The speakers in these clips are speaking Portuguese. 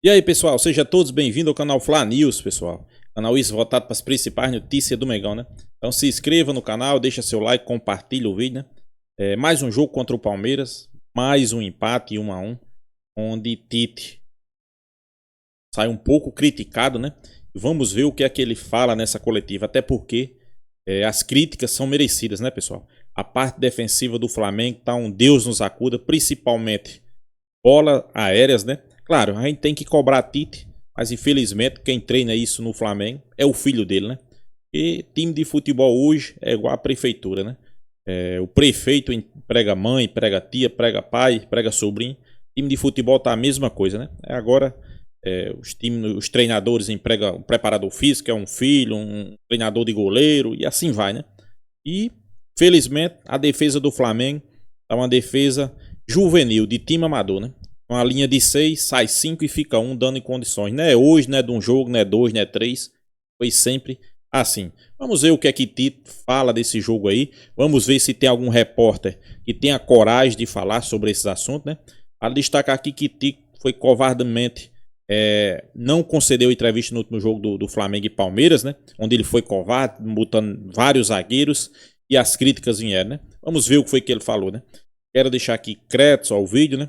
E aí, pessoal, sejam todos bem-vindos ao canal Fla News, pessoal. Canal isso voltado para as principais notícias do Mengão, né? Então se inscreva no canal, deixa seu like, compartilha o vídeo, né? Mais um jogo contra o Palmeiras, mais um empate 1-1, onde Tite sai um pouco criticado, né? Vamos ver o que é que ele fala nessa coletiva, até porque as críticas são merecidas, né, pessoal? A parte defensiva do Flamengo tá um Deus nos acuda, principalmente bolas aéreas, né? Claro, a gente tem que cobrar Tite, mas infelizmente quem treina isso no Flamengo é o filho dele, né? E time de futebol hoje é igual a prefeitura, né? O prefeito prega mãe, prega tia, prega pai, prega sobrinho. Time de futebol tá a mesma coisa, né? Agora os treinadores empregam um preparador físico, é um filho, um treinador de goleiro e assim vai, né? E felizmente a defesa do Flamengo é uma defesa juvenil, de time amador, né? Uma linha de 6, sai 5 e fica 1 dando em condições. Não é hoje, não é de um jogo, não é 2, não é 3. Foi sempre assim. Vamos ver o que é que Tite fala desse jogo aí. Vamos ver se tem algum repórter que tenha coragem de falar sobre esses assuntos, né? Para destacar aqui que Tite foi covardemente não concedeu entrevista no último jogo do Flamengo e Palmeiras, né? Onde ele foi covarde, botando vários zagueiros e as críticas vieram, né? Vamos ver o que foi que ele falou, né? Quero deixar aqui créditos ao vídeo, né?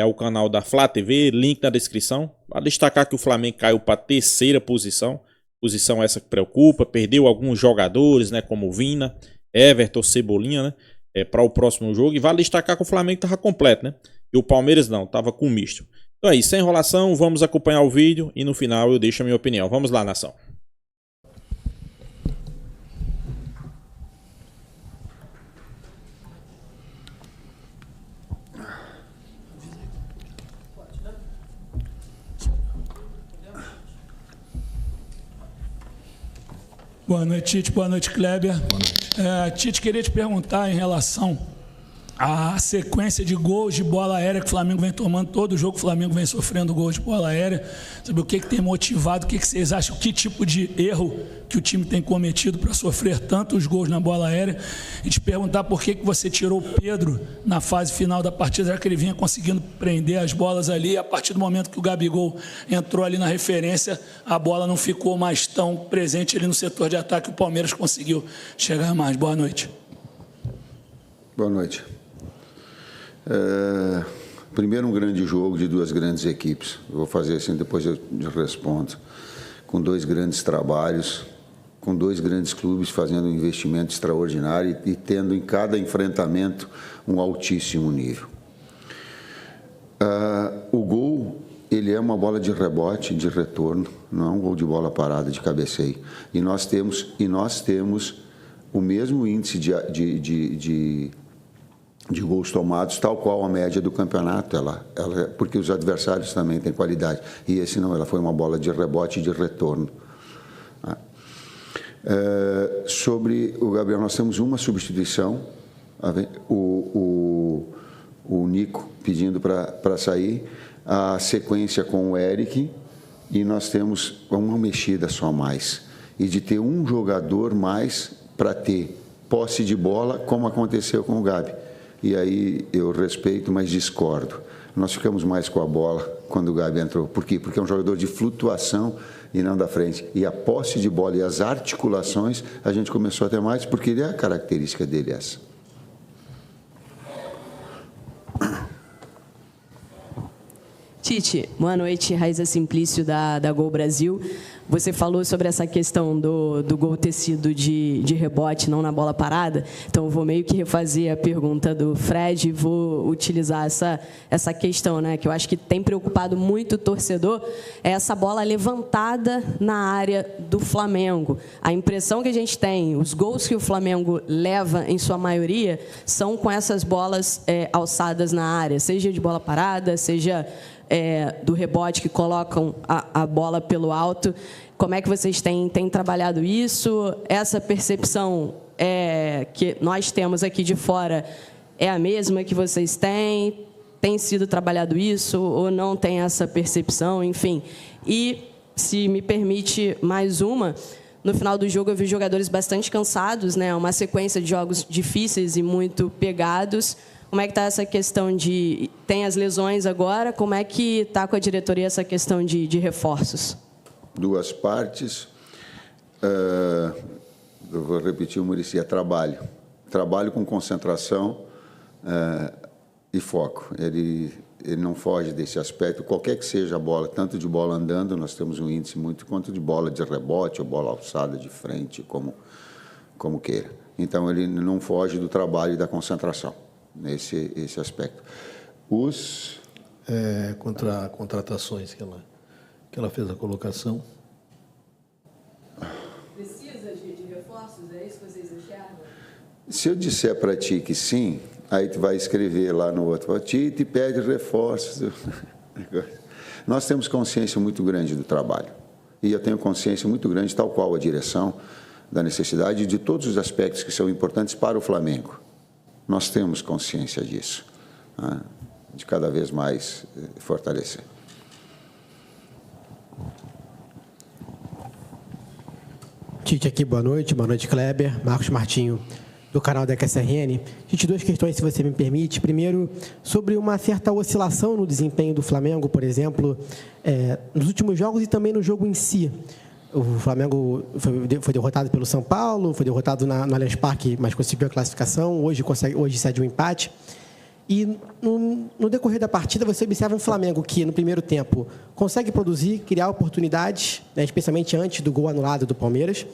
Ao canal da Flá TV, link na descrição. Para destacar que o Flamengo caiu para a 3ª posição. Posição essa que preocupa. Perdeu alguns jogadores, né? Como Vina, Everton, Cebolinha, né? Para o próximo jogo. E vale destacar que o Flamengo estava completo, né? E o Palmeiras não, estava com misto. Então é isso, sem enrolação, vamos acompanhar o vídeo e no final eu deixo a minha opinião. Vamos lá, nação. Boa noite, Tite. Boa noite, Kleber. Boa noite. Tite, queria te perguntar em relação à sequência de gols de bola aérea que o Flamengo vem tomando. Todo jogo o Flamengo vem sofrendo gols de bola aérea. Sabe o que tem motivado? O que vocês acham? Que tipo de erro que o time tem cometido para sofrer tantos gols na bola aérea? E te perguntar por que você tirou o Pedro na fase final da partida, já que ele vinha conseguindo prender as bolas ali. A partir do momento que o Gabigol entrou ali na referência, a bola não ficou mais tão presente ali no setor de ataque. O Palmeiras conseguiu chegar mais. Boa noite. Boa noite. Primeiro, um grande jogo de duas grandes equipes. Eu vou fazer assim, depois eu respondo. Com dois grandes trabalhos, com dois grandes clubes fazendo um investimento extraordinário e tendo em cada enfrentamento um altíssimo nível. O gol, ele é uma bola de rebote, de retorno, não é um gol de bola parada, de cabeceio. E nós temos o mesmo índice de gols tomados, tal qual a média do campeonato, porque os adversários também têm qualidade. E esse não, ela foi uma bola de rebote e de retorno. Sobre o Gabriel, nós temos uma substituição, o Nico pedindo para sair, a sequência com o Eric, e nós temos uma mexida só a mais. E de ter um jogador mais para ter posse de bola, como aconteceu com o Gabi. E aí eu respeito, mas discordo. Nós ficamos mais com a bola quando o Gabi entrou. Por quê? Porque é um jogador de flutuação e não da frente. E a posse de bola e as articulações, a gente começou a ter mais, porque é a característica dele essa. Tite, boa noite. Raíza Simplício, da Gol Brasil. Você falou sobre essa questão do gol ter sido de rebote, não na bola parada. Então, eu vou meio que refazer a pergunta do Fred e vou utilizar essa questão, né, que eu acho que tem preocupado muito o torcedor, é essa bola levantada na área do Flamengo. A impressão que a gente tem, os gols que o Flamengo leva, em sua maioria, são com essas bolas alçadas na área, seja de bola parada, seja do rebote que colocam a bola pelo alto. Como é que vocês têm trabalhado isso? Essa percepção que nós temos aqui de fora é a mesma que vocês têm? Tem sido trabalhado isso ou não tem essa percepção? Enfim, e se me permite mais uma, no final do jogo eu vi jogadores bastante cansados, né? Uma sequência de jogos difíceis e muito pegados. Como é que está essa questão de... Tem as lesões agora, como é que está com a diretoria essa questão de reforços? Duas partes. Eu vou repetir o Muricy, é trabalho. Trabalho com concentração e foco. Ele não foge desse aspecto, qualquer que seja a bola, tanto de bola andando, nós temos um índice muito, quanto de bola de rebote ou bola alçada de frente, como queira. Então, ele não foge do trabalho e da concentração, nesse aspecto. Contra contratações que ela fez a colocação. Precisa de reforços? É isso que vocês enxergam? Se eu disser para ti que sim, aí tu vai escrever lá no outro, Tite pede reforços. Nós temos consciência muito grande do trabalho. E eu tenho consciência muito grande, tal qual a direção, da necessidade de todos os aspectos que são importantes para o Flamengo. Nós temos consciência disso, né? De cada vez mais fortalecer. Tite aqui, boa noite, Kleber, Marcos Martinho, do canal da QSRN. Tite, duas questões, se você me permite. Primeiro, sobre uma certa oscilação no desempenho do Flamengo, por exemplo, nos últimos jogos e também no jogo em si. O Flamengo foi derrotado pelo São Paulo, foi derrotado no Allianz Parque, mas conseguiu a classificação, hoje cede um empate. E no decorrer da partida, você observa um Flamengo que, no primeiro tempo, consegue produzir, criar oportunidades, né, especialmente antes do gol anulado do Palmeiras.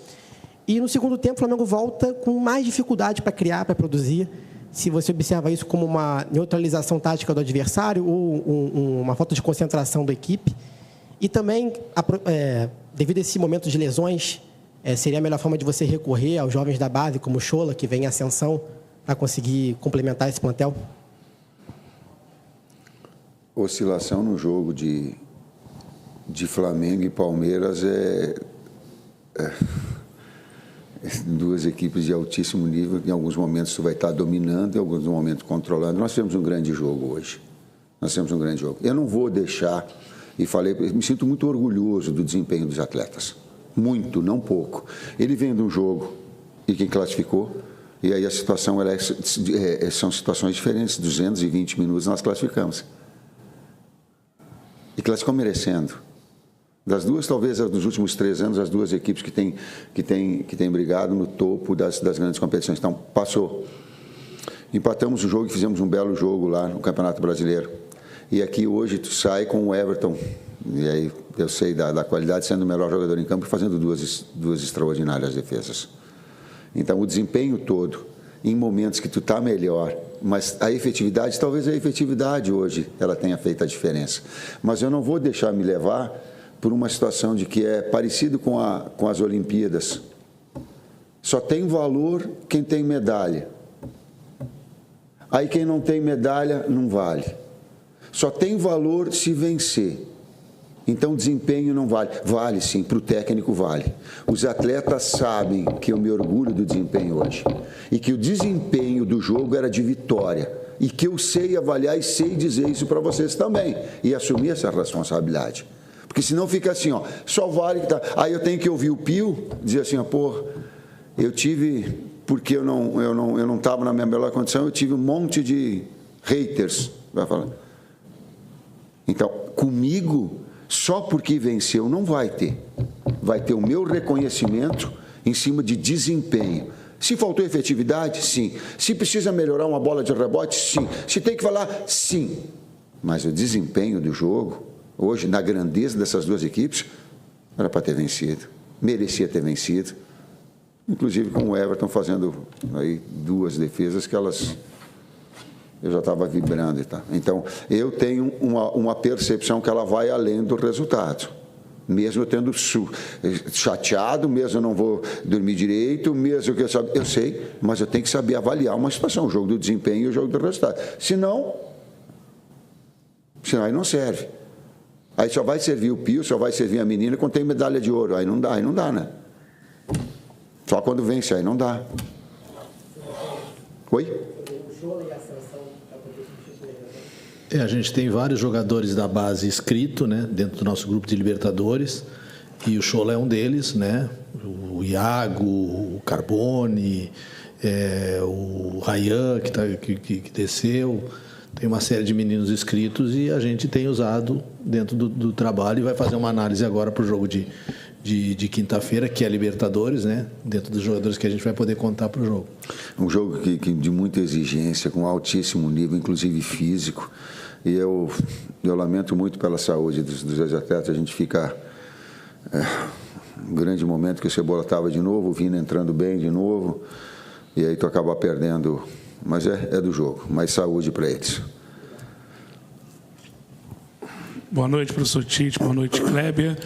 E no segundo tempo, o Flamengo volta com mais dificuldade para criar, para produzir. Se você observa isso como uma neutralização tática do adversário ou uma falta de concentração da equipe. E também, devido a esse momento de lesões, seria a melhor forma de você recorrer aos jovens da base, como o Schola, que vem em ascensão, para conseguir complementar esse plantel? Oscilação no jogo de Flamengo e Palmeiras duas equipes de altíssimo nível, em alguns momentos tu vai estar dominando, em alguns momentos controlando. Nós temos um grande jogo hoje. Eu não vou deixar, me sinto muito orgulhoso do desempenho dos atletas. Muito, não pouco. Ele vem de um jogo e quem classificou, e aí a situação são situações diferentes. 220 minutos nós classificamos. E classificou merecendo. Das duas, talvez, nos últimos 3 anos, as duas equipes que têm brigado no topo das grandes competições. Então, passou. Empatamos o jogo e fizemos um belo jogo lá no Campeonato Brasileiro. E aqui hoje tu sai com o Everton, e aí eu sei da qualidade, sendo o melhor jogador em campo e fazendo duas extraordinárias defesas. Então, o desempenho todo, em momentos que tu está melhor, mas a efetividade, talvez a efetividade hoje, ela tenha feito a diferença. Mas eu não vou deixar me levar por uma situação de que é parecido com as Olimpíadas. Só tem valor quem tem medalha. Aí quem não tem medalha não vale. Só tem valor se vencer. Então, desempenho não vale. Vale sim, para o técnico vale. Os atletas sabem que eu me orgulho do desempenho hoje. E que o desempenho do jogo era de vitória. E que eu sei avaliar e sei dizer isso para vocês também. E assumir essa responsabilidade. Porque senão fica assim, ó, só vale que tá. Aí eu tenho que ouvir o Pio dizer assim, ó, pô, eu tive, porque eu não estava na minha melhor condição, eu tive um monte de haters, vai falar. Então, comigo, só porque venceu não vai ter. Vai ter o meu reconhecimento em cima de desempenho. Se faltou efetividade, sim. Se precisa melhorar uma bola de rebote, sim. Se tem que falar, sim. Mas o desempenho do jogo, hoje, na grandeza dessas duas equipes, era para ter vencido. Merecia ter vencido. Inclusive com o Everton fazendo aí 2 defesas que eu já estava vibrando e tal. Então, eu tenho uma percepção que ela vai além do resultado. Mesmo eu tendo chateado, mesmo eu não vou dormir direito, mesmo que eu sei, mas eu tenho que saber avaliar uma situação, o jogo do desempenho e o jogo do resultado. Senão aí não serve. Aí só vai servir o Pio, só vai servir a menina quando tem medalha de ouro. Aí não dá, né? Só quando vence, aí não dá. Oi? A gente tem vários jogadores da base inscritos, né, dentro do nosso grupo de Libertadores, e o Schola é um deles, né? O Iago, o Carbone o Ryan, que desceu, tem uma série de meninos inscritos e a gente tem usado dentro do trabalho e vai fazer uma análise agora para o jogo de quinta-feira, que é a Libertadores, né? Dentro dos jogadores que a gente vai poder contar para o jogo. Um jogo de muita exigência, com altíssimo nível, inclusive físico. E eu lamento muito pela saúde dos atletas. A gente fica... um grande momento que o Cebola estava de novo, o Vina entrando bem de novo, e aí tu acaba perdendo. Mas é do jogo. Mais saúde para eles. Boa noite, professor Tite. Boa noite, Kleber.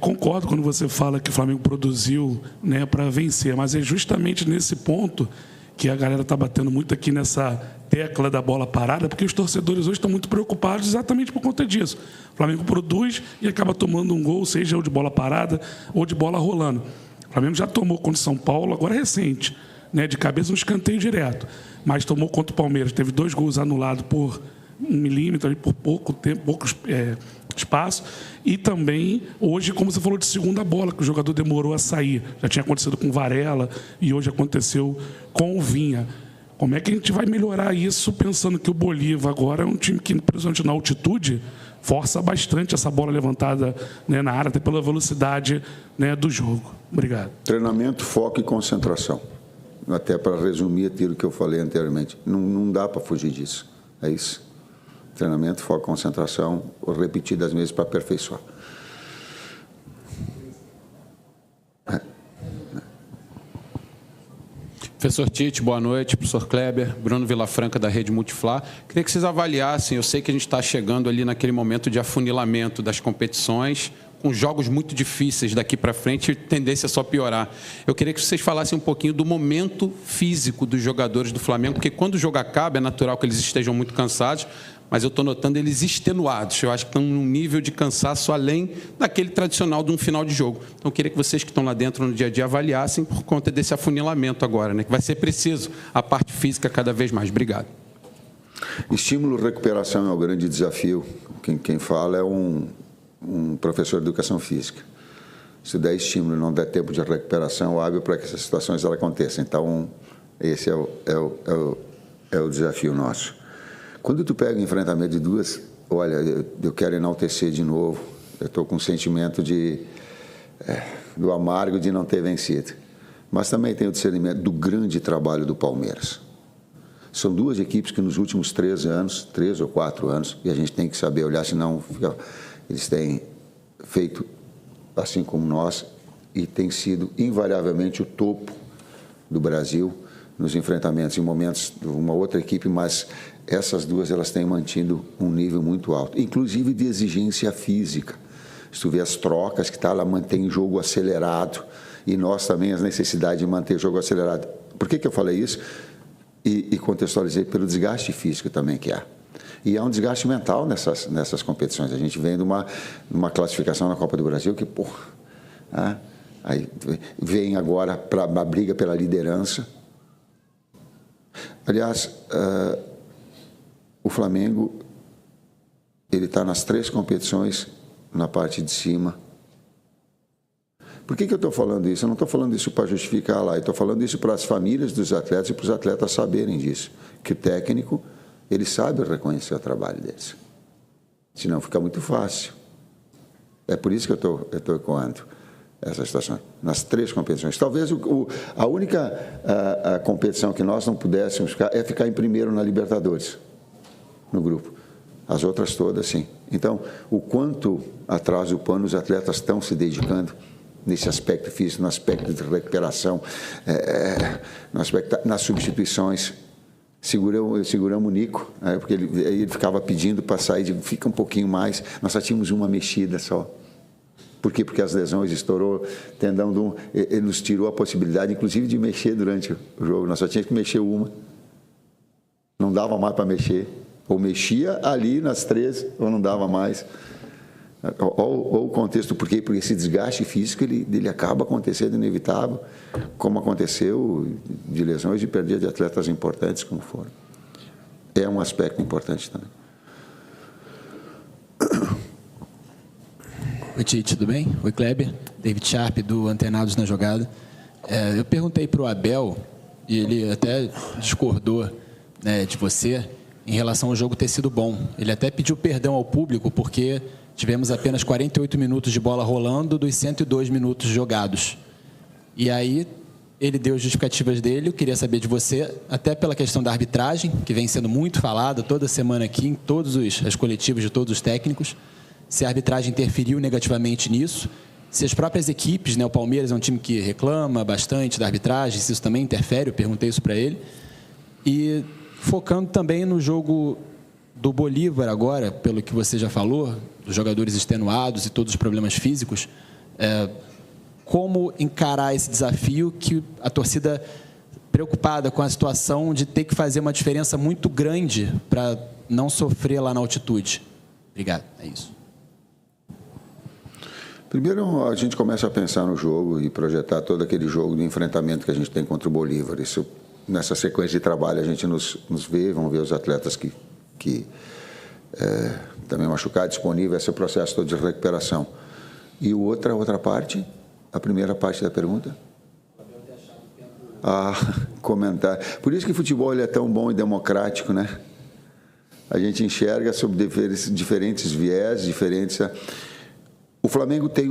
Concordo quando você fala que o Flamengo produziu, né, para vencer, mas é justamente nesse ponto que a galera está batendo muito aqui nessa tecla da bola parada, porque os torcedores hoje estão muito preocupados exatamente por conta disso. O Flamengo produz e acaba tomando um gol, seja de bola parada ou de bola rolando. O Flamengo já tomou contra o São Paulo, agora é recente, né, de cabeça, um escanteio direto, mas tomou contra o Palmeiras, teve 2 gols anulados por 1 milímetro, ali, por pouco tempo, pouco espaço, e também hoje, como você falou, de segunda bola, que o jogador demorou a sair. Já tinha acontecido com o Varela e hoje aconteceu com o Vinha. Como é que a gente vai melhorar isso, pensando que o Bolívar agora é um time que, principalmente na altitude, força bastante essa bola levantada, né, na área, até pela velocidade, né, do jogo? Obrigado. Treinamento, foco e concentração. Até para resumir aquilo que eu falei anteriormente. Não dá para fugir disso. É isso. Treinamento, foco, concentração, repetidas vezes para aperfeiçoar. Professor Tite, boa noite. Professor Kleber, Bruno Vilafranca, da Rede Multiflá. Queria que vocês avaliassem, eu sei que a gente está chegando ali naquele momento de afunilamento das competições, com jogos muito difíceis daqui para frente, tendência a só piorar. Eu queria que vocês falassem um pouquinho do momento físico dos jogadores do Flamengo, porque quando o jogo acaba, é natural que eles estejam muito cansados, mas eu estou notando eles extenuados. Eu acho que estão num nível de cansaço além daquele tradicional de um final de jogo. Então, eu queria que vocês que estão lá dentro no dia a dia avaliassem por conta desse afunilamento agora, né? Que vai ser preciso a parte física cada vez mais. Obrigado. Estímulo e recuperação é o grande desafio. Quem fala é um professor de educação física. Se der estímulo e não der tempo de recuperação hábil para que essas situações aconteçam. Então, esse é o desafio nosso. Quando tu pega o enfrentamento de duas, olha, eu quero enaltecer de novo, eu estou com um sentimento do amargo de não ter vencido. Mas também tenho o discernimento do grande trabalho do Palmeiras. São 2 equipes que nos últimos 3 ou 4 anos, e a gente tem que saber olhar, senão eles têm feito assim como nós, e tem sido invariavelmente o topo do Brasil nos enfrentamentos, em momentos de uma outra equipe, mas essas 2 elas têm mantido um nível muito alto, inclusive de exigência física. Se tu vê as trocas que ela mantém jogo acelerado, e nós também as necessidades de manter jogo acelerado. Por que eu falei isso? E contextualizei pelo desgaste físico também que há. E há um desgaste mental nessas competições. A gente vem de uma classificação na Copa do Brasil que, aí vem agora para a briga pela liderança. Aliás, o Flamengo, ele está nas 3 competições na parte de cima. Por que eu estou falando isso? Eu não estou falando isso para justificar lá, eu estou falando isso para as famílias dos atletas e para os atletas saberem disso, que o técnico, ele sabe reconhecer o trabalho deles. Senão fica muito fácil. É por isso que eu estou ecoando essa situação. Nas 3 competições. Talvez a única a competição que nós não pudéssemos ficar é ficar em primeiro na Libertadores, no grupo. As outras todas, sim. Então, o quanto atrás do pano os atletas estão se dedicando nesse aspecto físico, no aspecto de recuperação, no aspecto, nas substituições. Seguramos o Nico, porque ele ficava pedindo para sair, fica um pouquinho mais. Nós só tínhamos uma mexida só. Por quê? Porque as lesões estourou, tendão ele nos tirou a possibilidade, inclusive, de mexer durante o jogo. Nós só tínhamos que mexer uma. Não dava mais para mexer. Ou mexia ali nas 3, ou não dava mais. Ou o contexto, por quê? Porque esse desgaste físico ele acaba acontecendo inevitável, como aconteceu de lesões e perda de atletas importantes como foram. É um aspecto importante também. Oi, Tite, tudo bem? Oi, Kleber. David Sharp, do Antenados na Jogada. Eu perguntei para o Abel e ele até discordou, né, de você em relação ao jogo ter sido bom. Ele até pediu perdão ao público porque tivemos apenas 48 minutos de bola rolando dos 102 minutos jogados. E aí ele deu as justificativas dele. Eu queria saber de você, até pela questão da arbitragem, que vem sendo muito falada toda semana aqui em todos as coletivas de todos os técnicos, se a arbitragem interferiu negativamente nisso, se as próprias equipes, né, o Palmeiras é um time que reclama bastante da arbitragem, se isso também interfere, eu perguntei isso para ele. E focando também no jogo do Bolívar agora, pelo que você já falou, dos jogadores extenuados e todos os problemas físicos, como encarar esse desafio que a torcida, preocupada com a situação de ter que fazer uma diferença muito grande para não sofrer lá na altitude? Obrigado, é isso. Primeiro, a gente começa a pensar no jogo e projetar todo aquele jogo de enfrentamento que a gente tem contra o Bolívar. Isso, nessa sequência de trabalho, a gente nos vê, vamos ver os atletas que também machucados, disponível, esse processo todo de recuperação. E outra parte, a primeira parte da pergunta? Comentar. Por isso que o futebol ele é tão bom e democrático, né? A gente enxerga sob diferentes viés, diferentes... O Flamengo tem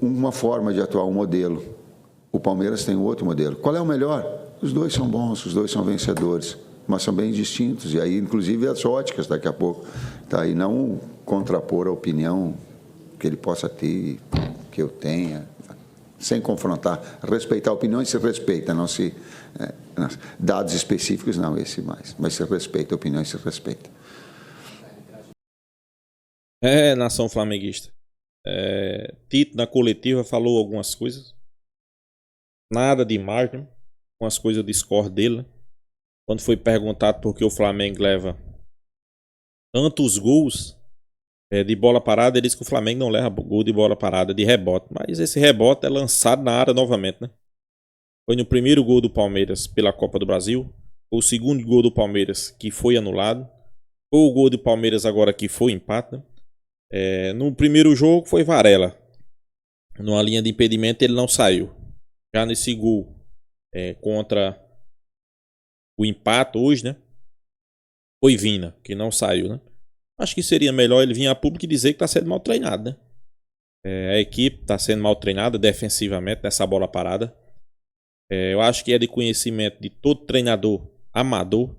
uma forma de atuar, um modelo. O Palmeiras tem outro modelo. Qual é o melhor? Os dois são bons, os dois são vencedores, mas são bem distintos. E aí, inclusive, as óticas daqui a pouco. Tá? E não contrapor a opinião que ele possa ter, que eu tenha, sem confrontar. Respeitar opiniões se respeita, não se... dados específicos, não esse mais. Mas se respeita, opiniões se respeita. Nação flamenguista. Tito, na coletiva, falou algumas coisas. Nada demais, né? Algumas coisas eu discordo dele. Né? Quando foi perguntado por que o Flamengo leva tantos gols de bola parada, ele disse que o Flamengo não leva gol de bola parada, de rebote. Mas esse rebote é lançado na área novamente, né? Foi no primeiro gol do Palmeiras pela Copa do Brasil. Foi o segundo gol do Palmeiras que foi anulado. Foi o gol do Palmeiras agora que foi empate, né? No primeiro jogo foi Varela. Numa linha de impedimento ele não saiu. Já nesse gol contra o empate hoje, né? Foi Vina, que não saiu, né? Acho que seria melhor ele vir a público e dizer que está sendo mal treinado, né? A equipe está sendo mal treinada defensivamente nessa bola parada. Eu acho que é de conhecimento de todo treinador amador.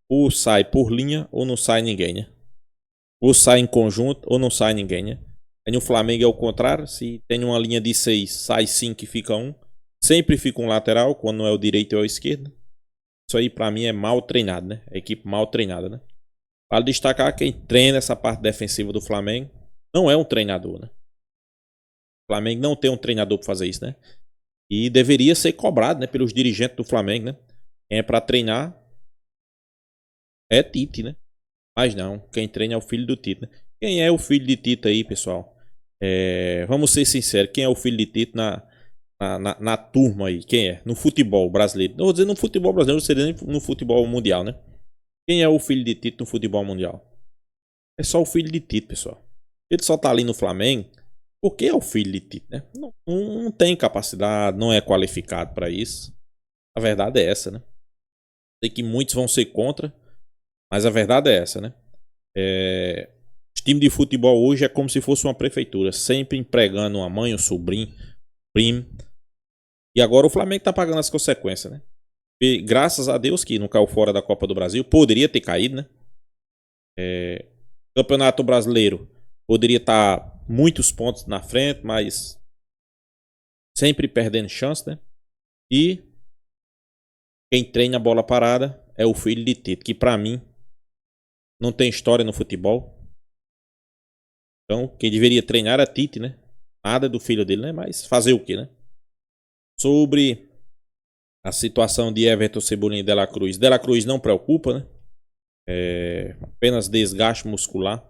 Ou sai por linha ou não sai ninguém, né? Ou sai em conjunto ou não sai ninguém, né? Aí no Flamengo é o contrário. Se tem uma linha de 6, sai 5 e fica 1. Sempre fica um lateral, quando não é o direito ou a esquerda. Isso aí pra mim é mal treinado, né? A equipe mal treinada, né? Vale destacar quem treina essa parte defensiva do Flamengo não é um treinador, né? O Flamengo não tem um treinador pra fazer isso, né? E deveria ser cobrado, né, pelos dirigentes do Flamengo, né? Quem é pra treinar é Tite, né? Mas não, quem treina é o filho do Tite, né? Quem é o filho de Tite aí, pessoal? Vamos ser sinceros, quem é o filho de Tite na turma aí? Quem é? No futebol brasileiro. Não vou dizer no futebol brasileiro, não seria nem no futebol mundial, né? Quem é o filho de Tite no futebol mundial? É só o filho de Tite, pessoal. Ele só tá ali no Flamengo porque é o filho de Tite, né? Não tem capacidade, não é qualificado para isso. A verdade é essa, né? Sei que muitos vão ser contra, mas a verdade é essa, né? Os times de futebol hoje é como se fosse uma prefeitura, sempre empregando uma mãe, um sobrinho, primo. E agora o Flamengo tá pagando as consequências, né? E graças a Deus que não caiu fora da Copa do Brasil. Poderia ter caído, né? Campeonato Brasileiro poderia estar muitos pontos na frente, mas sempre perdendo chance, né? E quem treina a bola parada é o filho de Tite, que pra mim não tem história no futebol. Então, quem deveria treinar é Tite, né? Nada do filho dele, né? Mas fazer o quê, né? Sobre a situação de Everton Cebolinha e De La Cruz. De La Cruz não preocupa, né? Apenas desgaste muscular.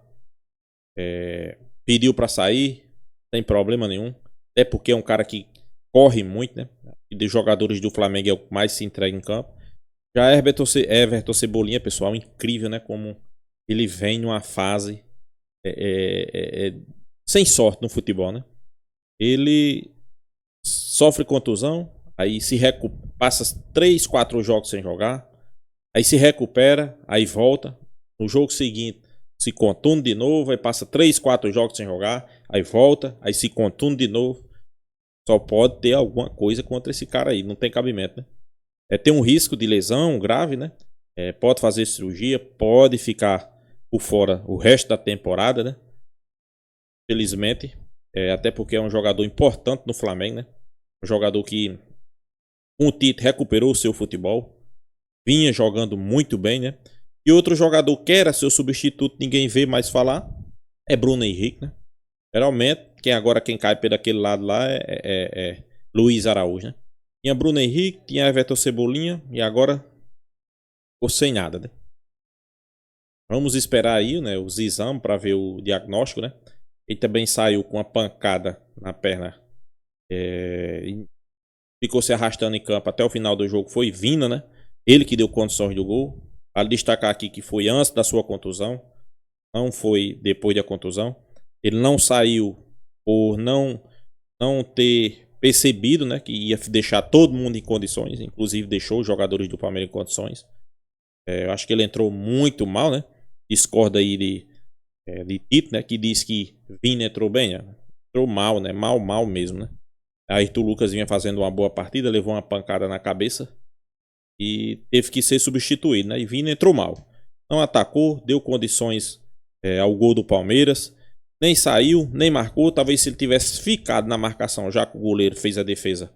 Pediu pra sair, sem problema nenhum. Até porque é um cara que corre muito, né? E dos jogadores do Flamengo é o que mais se entrega em campo. Já Everton Cebolinha, pessoal, incrível, né? Como ele vem numa fase sem sorte no futebol, né? Ele sofre contusão, aí passa 3, 4 jogos sem jogar, aí se recupera, aí volta, no jogo seguinte se contunde de novo, aí passa 3, 4 jogos sem jogar, aí volta, aí se contunde de novo. Só pode ter alguma coisa contra esse cara aí, não tem cabimento, né? Tem um risco de lesão grave, né? Pode fazer cirurgia, pode ficar por fora o resto da temporada, né? Felizmente, até porque é um jogador importante no Flamengo, né? Um jogador que com o Tite recuperou o seu futebol, vinha jogando muito bem, né? E outro jogador que era seu substituto, ninguém vê mais falar, é Bruno Henrique, né? Geralmente, quem cai por aquele lado lá é Luiz Araújo, né? Tinha Bruno Henrique, tinha Everton Cebolinha e agora ficou sem nada, né? Vamos esperar aí, né, os exames para ver o diagnóstico, né? Ele também saiu com uma pancada na perna, e ficou se arrastando em campo até o final do jogo. Foi Vina, né? Ele que deu condições do gol. Vale destacar aqui que foi antes da sua contusão, não foi depois da contusão. Ele não saiu por não ter percebido, né, que ia deixar todo mundo em condições, inclusive deixou os jogadores do Palmeiras em condições. Eu acho que ele entrou muito mal, né? Discorda aí de Tite, né, que diz que Vina entrou bem, né? Entrou mal, né? Mal mesmo, né? Aí Arthur Lucas vinha fazendo uma boa partida, levou uma pancada na cabeça e teve que ser substituído, né? E Vina entrou mal. Não atacou, deu condições ao gol do Palmeiras. Nem saiu, nem marcou. Talvez se ele tivesse ficado na marcação, já que o goleiro fez a defesa,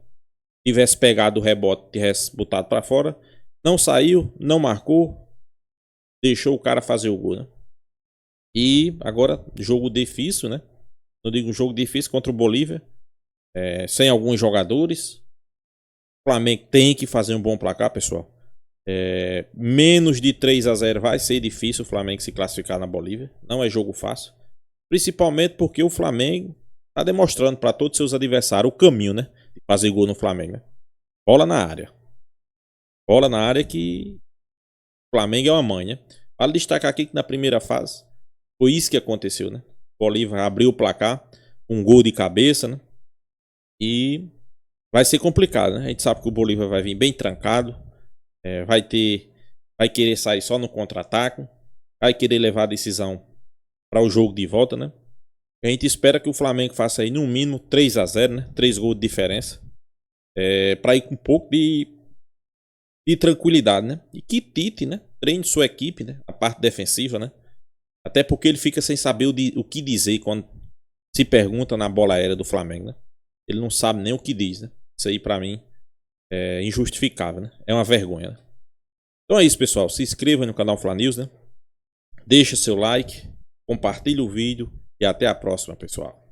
tivesse pegado o rebote, tivesse botado para fora. Não saiu, não marcou, deixou o cara fazer o gol, né? E agora, jogo difícil, né? Não digo jogo difícil contra o Bolívia, sem alguns jogadores. O Flamengo tem que fazer um bom placar, pessoal. Menos de 3-0 vai ser difícil o Flamengo se classificar na Bolívia. Não é jogo fácil. Principalmente porque o Flamengo está demonstrando para todos os seus adversários o caminho, né, de fazer gol no Flamengo, né? Bola na área. Bola na área que o Flamengo é uma mãe, né? Vale destacar aqui que na primeira fase foi isso que aconteceu, né? O Bolívar abriu o placar, um gol de cabeça, né? E vai ser complicado, né? A gente sabe que o Bolívar vai vir bem trancado, vai querer sair só no contra-ataque, vai querer levar a decisão para o jogo de volta, né? A gente espera que o Flamengo faça aí no mínimo 3-0, né? 3 gols de diferença, para ir com um pouco de tranquilidade, né? E que Tite, né, treine sua equipe, né, a parte defensiva, né? Até porque ele fica sem saber o que dizer quando se pergunta na bola aérea do Flamengo, né? Ele não sabe nem o que diz, né? Isso aí pra mim é injustificável, né? É uma vergonha, né? Então é isso, pessoal. Se inscreva no canal Fla News, né? Deixa seu like, compartilhe o vídeo e até a próxima, pessoal.